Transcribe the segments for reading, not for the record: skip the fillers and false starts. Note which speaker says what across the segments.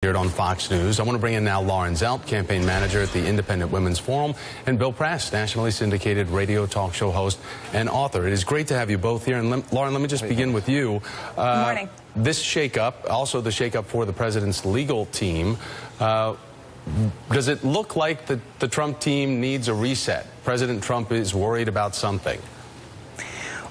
Speaker 1: Here on Fox News. I want to bring in now Lauren Zelt, campaign manager at the Independent Women's Forum, and Bill Press, nationally syndicated radio talk show host and author. It is great to have you both here. And Lauren, let me just begin with you.
Speaker 2: Good morning.
Speaker 1: This shakeup, also the shakeup for the president's legal team, does it look like the Trump team needs a reset? President Trump is worried about something.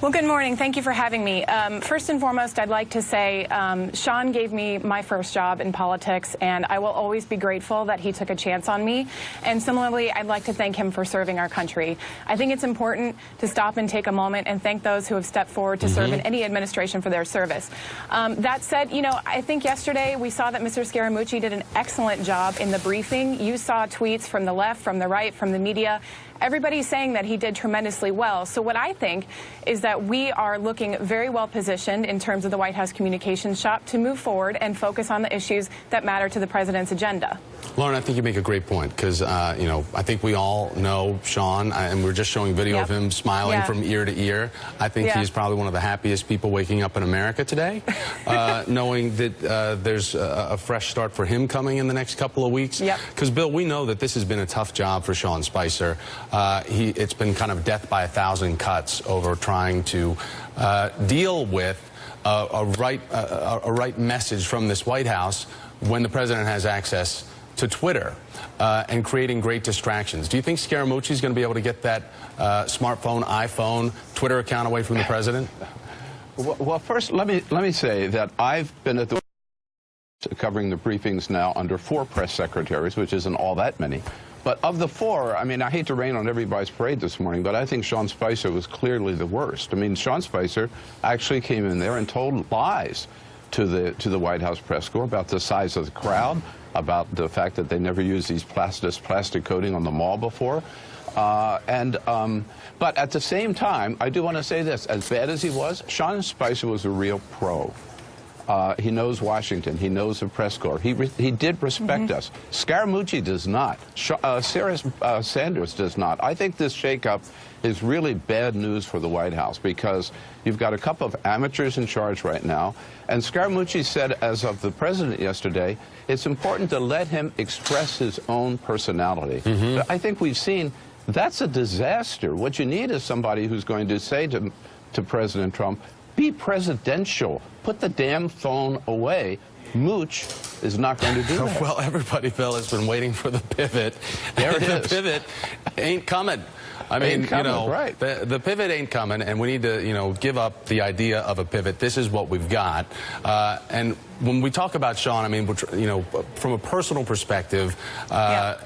Speaker 2: Well, good morning. Thank you for having me. First and foremost, I'd like to say Sean gave me my first job in politics, and I will always be grateful that he took a chance on me. And similarly, I'd like to thank him for serving our country. I think it's important to stop and take a moment and thank those who have stepped forward to serve in any administration for their service. That said, you know, I think yesterday we saw that Mr. Scaramucci did an excellent job in the briefing. You saw tweets from the left, from the right, from the media. Everybody's saying that he did tremendously well. So what I think is that we are looking very well positioned in terms of the White House communications shop to move forward and focus on the issues that matter to the president's agenda.
Speaker 1: Lauren, I think you make a great point because, you know, I think we all know Sean, and we're just showing video of him smiling from ear to ear. I think he's probably one of the happiest people waking up in America today, knowing that there's a fresh start for him coming in the next couple of weeks. Because, Bill, we know that this has been a tough job for Sean Spicer. It's been kind of death by 1,000 cuts over trying to deal with a right message from this White House when the president has access to Twitter and creating great distractions. Do you think Scaramucci is going to be able to get that smartphone, iPhone, Twitter account away from the president?
Speaker 3: Well, first, let me say that I've been at the covering the briefings now under 4 press secretaries, which isn't all that many. But of the 4, I mean, I hate to rain on everybody's parade this morning, but I think Sean Spicer was clearly the worst. I mean, Sean Spicer actually came in there and told lies to the White House press corps about the size of the crowd, about the fact that they never used these plastic coating on the mall before. But at the same time, I do want to say this, as bad as he was, Sean Spicer was a real pro. He knows Washington. He knows the press corps. He did respect us. Scaramucci does not. Sarah Sanders does not. I think this shakeup is really bad news for the White House because you've got a couple of amateurs in charge right now. And Scaramucci said, as of the president yesterday, it's important to let him express his own personality. But I think we've seen that's a disaster. What you need is somebody who's going to say to President Trump, be presidential. Put the damn phone away. Mooch is not going to do that.
Speaker 1: Well, everybody, Bill, has been waiting for the pivot.
Speaker 3: There it is.
Speaker 1: The pivot ain't coming. I mean, you know, the pivot ain't coming, and we need to, you know, give up the idea of a pivot. This is what we've got. And when we talk about Sean, I mean, you know, from a personal perspective,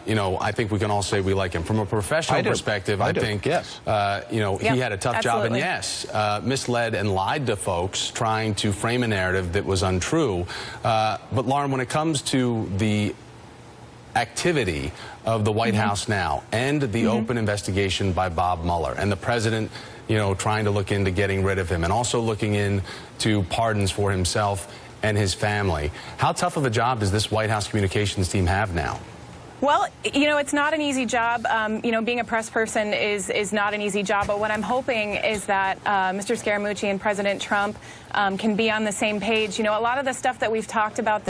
Speaker 1: you know, I think we can all say we like him. From a professional perspective, I think, you know, he had a tough job, and yes, misled and lied to folks trying to frame a narrative that was untrue. But Lauren, when it comes to the activity of the White House now and the open investigation by Bob Mueller and the president, you know, trying to look into getting rid of him and also looking into pardons for himself and his family. How tough of a job does this White House communications team have now?
Speaker 2: Well, you know, it's not an easy job. You know, being a press person is not an easy job. But what I'm hoping is that Mr. Scaramucci and President Trump can be on the same page. You know, a lot of the stuff that we've talked about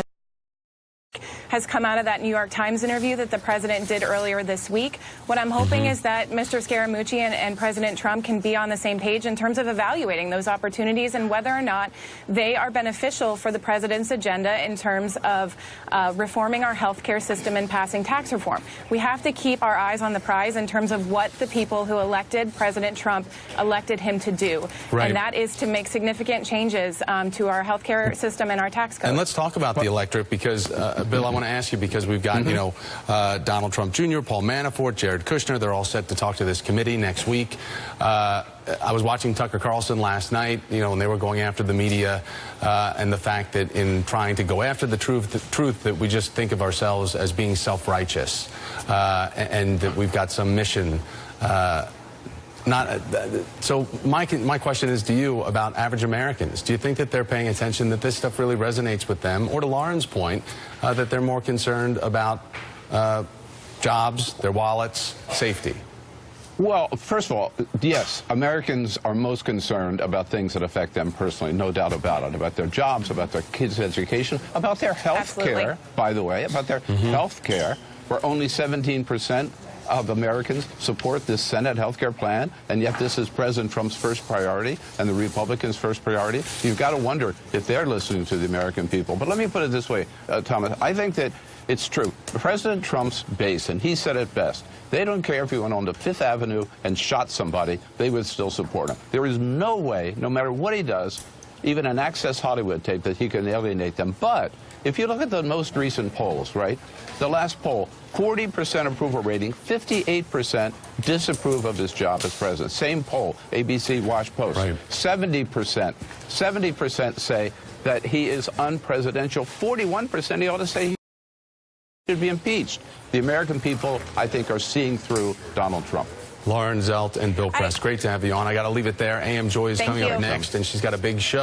Speaker 2: has come out of that New York Times interview that the president did earlier this week. What I'm hoping is that Mr. Scaramucci and President Trump can be on the same page in terms of evaluating those opportunities and whether or not they are beneficial for the president's agenda in terms of reforming our health care system and passing tax reform. We have to keep our eyes on the prize in terms of what the people who elected President Trump elected him to do. And that is to make significant changes to our health care system and our tax code.
Speaker 1: And let's talk about the electorate because, Bill, I want to ask you because we've got, you know, Donald Trump Jr., Paul Manafort, Jared Kushner. They're all set to talk to this committee next week. I was watching Tucker Carlson last night, you know, and they were going after the media and the fact that in trying to go after the truth that we just think of ourselves as being self-righteous and that we've got some mission. So my question is to you about average Americans. Do you think that they're paying attention, that this stuff really resonates with them? Or to Lauren's point, that they're more concerned about jobs, their wallets, safety?
Speaker 3: Well, first of all, yes, Americans are most concerned about things that affect them personally, no doubt about it, about their jobs, about their kids' education, about their health care, by the way, about their health care, where only 17% of Americans support this Senate health care plan, and yet this is President Trump's first priority and the Republicans' first priority. You've got to wonder if they're listening to the American people. But let me put it this way, Thomas. I think that it's true. President Trump's base, and he said it best, they don't care if he went on to Fifth Avenue and shot somebody, they would still support him. There is no way, no matter what he does, even an Access Hollywood tape, that he can alienate them. But if you look at the most recent polls, right, the last poll, 40% approval rating, 58% disapprove of his job as president. Same poll, ABC Wash Post. Right. 70% say that he is unpresidential. 41% he ought to say he should be impeached. The American people, I think, are seeing through Donald Trump.
Speaker 1: Lauren Zelt and Bill Press, great to have you on. I got to leave it there. AM Joy is coming up next, and she's got a big show.